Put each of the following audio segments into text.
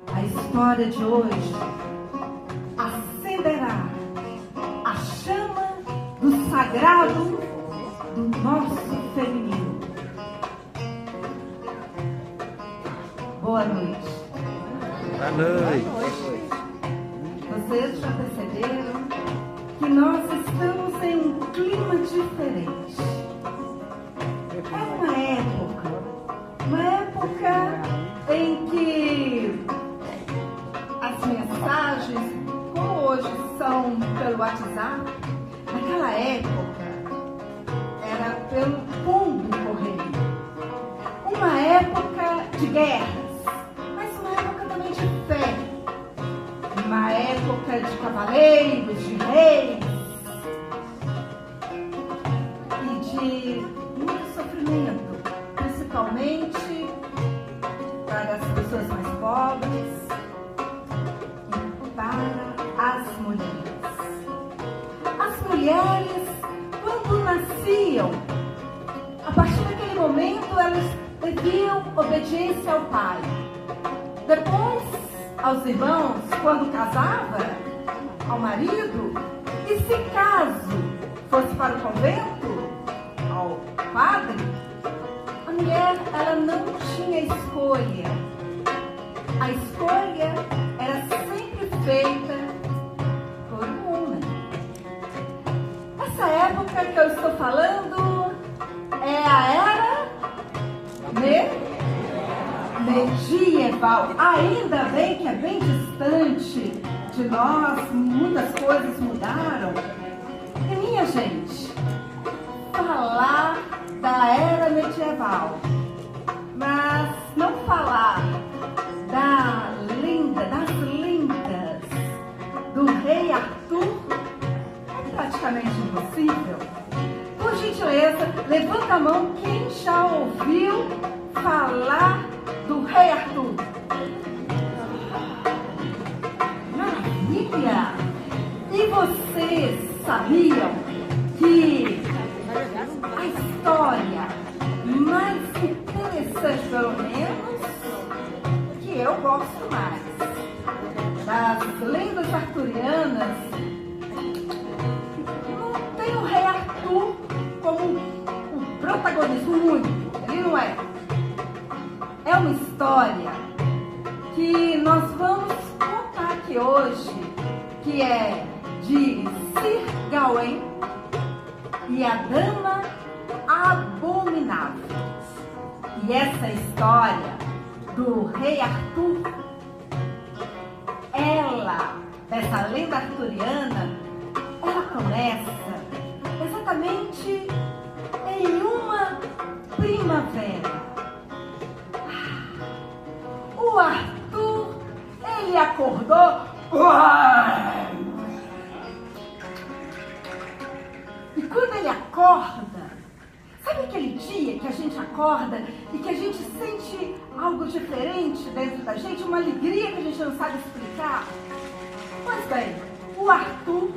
A história de hoje acenderá a chama do sagrado do nosso feminino. Boa noite. Boa noite. Vocês já perceberam que nós estamos em um clima diferente. É uma época em que as mensagens, como hoje são pelo WhatsApp, naquela época era pelo pombo correio. Uma época de guerras, mas uma época também de fé. Uma época de cavaleiros, de reis e de muito sofrimento, principalmente para as pessoas mais pobres e para as mulheres. As mulheres, quando nasciam, a partir daquele momento elas deviam obediência ao pai. Depois, aos irmãos, quando casava, ao marido, e se caso fosse para o convento, ao padre, a mulher ela não tinha escolha. A escolha era sempre feita por um homem. Essa época que eu estou falando é a era medieval. Ainda bem que é bem distante de nós, muitas coisas mudaram. E minha gente, falar da era medieval, mas não falar das lendas do rei Arthur é praticamente impossível. Por gentileza, levanta a mão quem já ouviu falar do rei Arthur. Maravilha! E vocês sabiam que a história mais interessante, pelo menos, que eu gosto mais, das lendas arturianas, não tem o rei Arthur como um protagonismo único. Ele não é. É uma história que nós vamos contar aqui hoje, que é de Sir Gawain e a Dama Abominável. E essa história do rei Arthur, dessa lenda arturiana, ela começa exatamente em uma primavera. O Arthur, ele acordou. E quando ele acorda, sabe aquele dia que a gente acorda e que a gente sente algo diferente dentro da gente, uma alegria que a gente não sabe explicar? Pois bem, o Arthur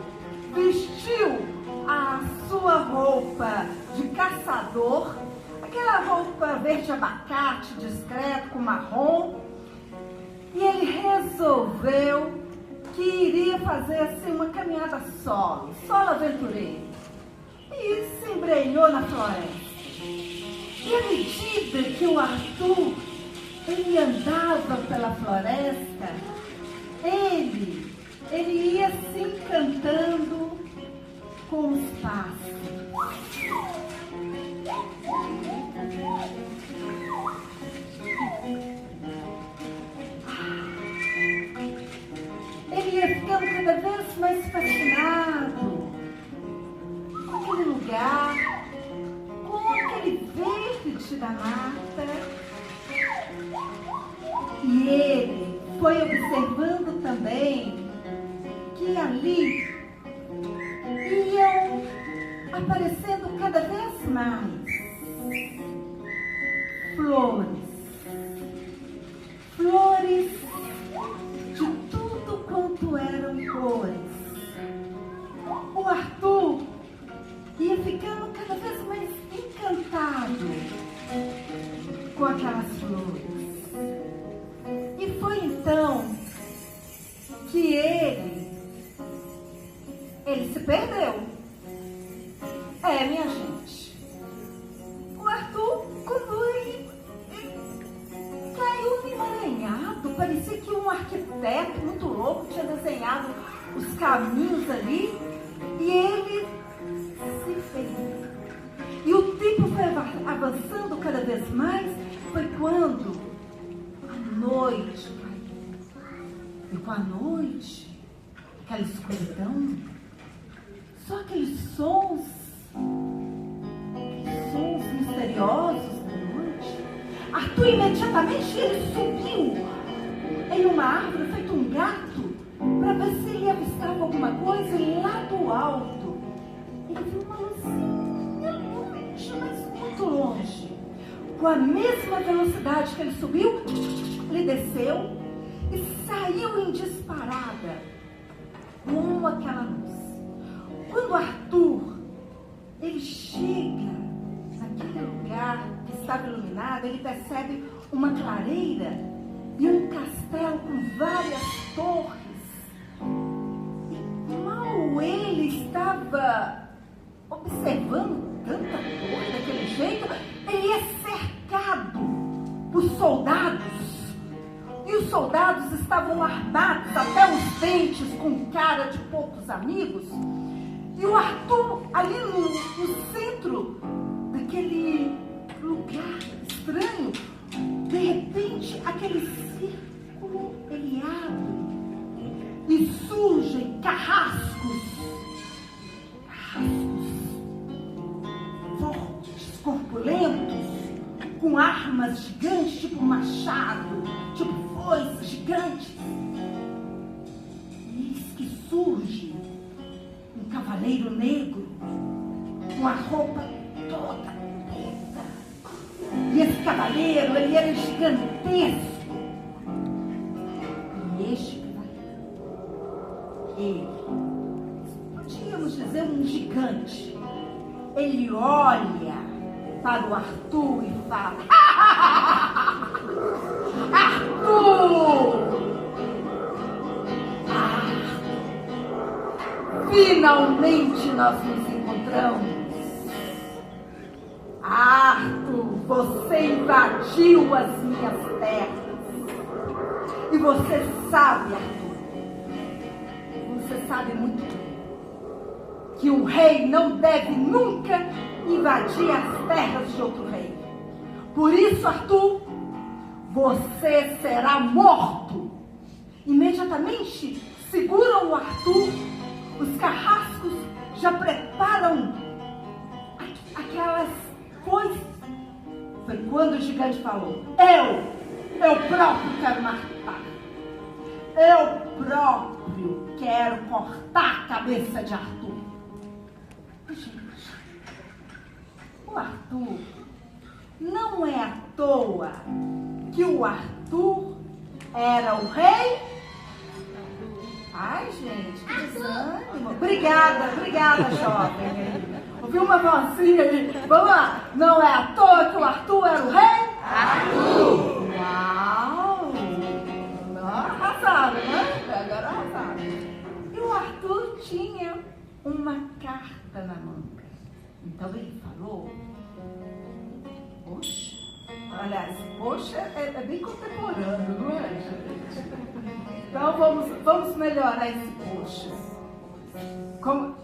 vestiu a sua roupa de caçador, aquela roupa verde abacate, discreto, com marrom, e ele resolveu que iria fazer assim uma caminhada solo aventureiro. E se embrenhou na floresta. E à medida que o Arthur ele andava pela floresta, ele ia se encantando com os pássaros. Ele ia ficando cada vez mais fascinado com aquele lugar, com aquele verde da mata. E ele foi observando também que ali iam aparecendo cada vez mais flores. Flores de tudo quanto eram cores. O Arthur ia ficando cada vez mais encantado com aquelas flores. E foi então parecia que um arquiteto muito louco tinha desenhado os caminhos ali e ele se fez. E o tempo foi avançando cada vez mais. Foi quando a noite caiu. E com a noite, aquela escuridão, só aqueles sons misteriosos da noite. Arthur imediatamente ele subiu em uma árvore, feito um gato, para ver se ele avistava alguma coisa lá do alto. Ele viu uma luzinha longe, mas muito longe. Com a mesma velocidade que ele subiu, ele desceu e saiu em disparada com aquela luz. Quando Arthur ele chega naquele lugar que estava iluminado, ele percebe uma clareira e um castelo com várias torres. E mal ele estava observando tanta torre daquele jeito, ele é cercado por soldados. E os soldados estavam armados até os dentes, com cara de poucos amigos. E o Arthur, ali no centro daquele lugar estranho, de repente, aquele círculo, ele abre e surgem carrascos fortes, corpulentos, com armas gigantes, tipo machado, tipo foices gigantes. E eis que surge um cavaleiro negro, com a roupa toda preta. E esse cavaleiro, ele era gigantesco. E este cavaleiro, ele, podíamos dizer um gigante, ele olha para o Arthur e fala: Arthur! Finalmente nós nos encontramos. Arthur, você invadiu as minhas terras. E você sabe, Arthur, você sabe muito bem que um rei não deve nunca invadir as terras de outro rei. Por isso, Arthur, você será morto. Imediatamente seguram o Arthur. Os carrascos já preparam aquelas coisas. Foi quando o gigante falou: eu próprio quero matar. Eu próprio quero cortar a cabeça de Arthur. Gente, o Arthur, não é à toa que o Arthur era o rei. Ai, gente, que desânimo. Obrigada, jovem. Ouviu uma vozinha aí? Vamos lá. Não é à toa que o Arthur era o rei? Arthur! Uau! Arrasaram, né? Agora arrasaram. E o Arthur tinha uma carta na manga. Então ele falou: poxa. Aliás, poxa é bem contemporâneo, não é, gente? Então vamos melhorar esse poxa. Como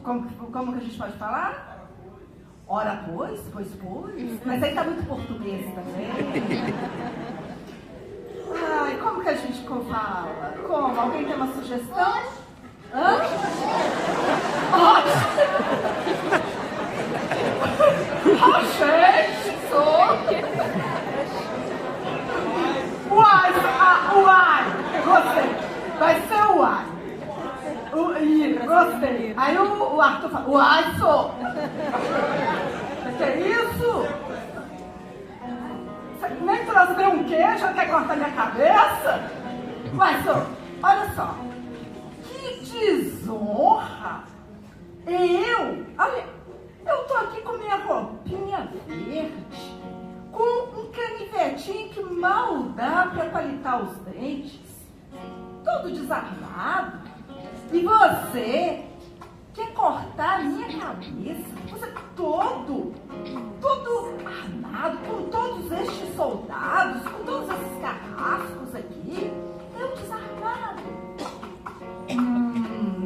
que a gente pode falar? Ora, pois. Mas aí tá muito português também. Ai, como que a gente fala? Como? Alguém tem uma sugestão? Hã? Gente, sou... Uai, gostei. Vai ser o uai. Gostei. Aí o Arthur fala: uai, sou. Que é isso? Você nem trouxe um queijo, quer cortar minha cabeça? Uai, sou. Olha só. Que desonra. Olha, eu tô aqui com minha roupinha verde, com um canivetinho que mal dá para palitar os dentes, todo desarmado, e você quer cortar a minha cabeça? Você todo armado, com todos estes soldados, com todos esses carrascos aqui.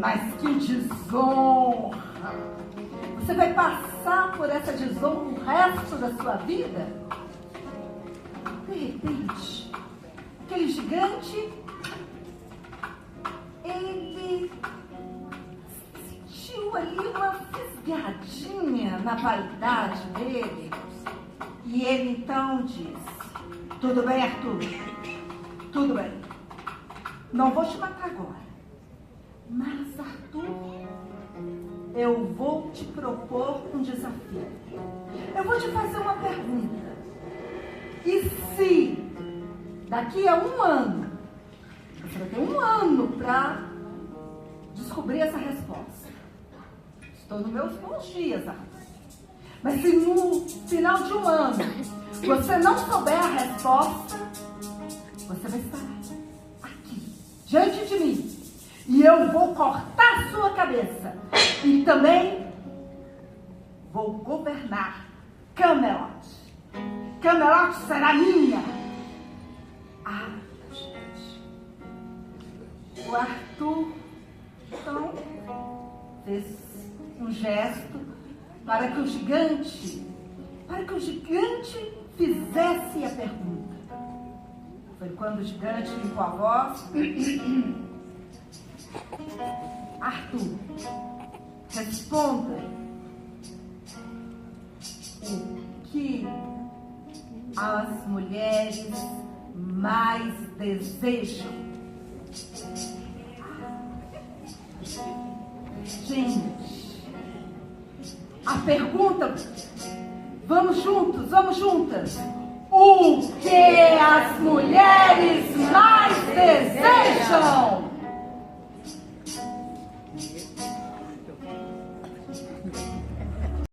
Mas que desonra! Você vai passar por essa desonra o resto da sua vida? De repente, aquele gigante, ele sentiu ali uma fisgadinha na vaidade dele. E ele então disse: tudo bem, Arthur, tudo bem, não vou te matar agora, mas Arthur, eu vou te propor um desafio. Eu vou te fazer uma pergunta. E se daqui a 1 ano, você vai ter 1 ano para descobrir essa resposta. Estou nos meus bons dias, Arthur. Mas se no final de 1 ano você não souber a resposta, você vai estar aqui, diante de mim. E eu vou cortar a sua cabeça. E também vou governar Camelot. Camelot será minha. Ah, gente. O Arthur, então, fez um gesto para que o gigante fizesse a pergunta. Foi quando o gigante limpou a voz. Arthur, responda. O que as mulheres mais desejam? Gente, a pergunta, vamos juntos, vamos juntas. O que as mulheres mais desejam?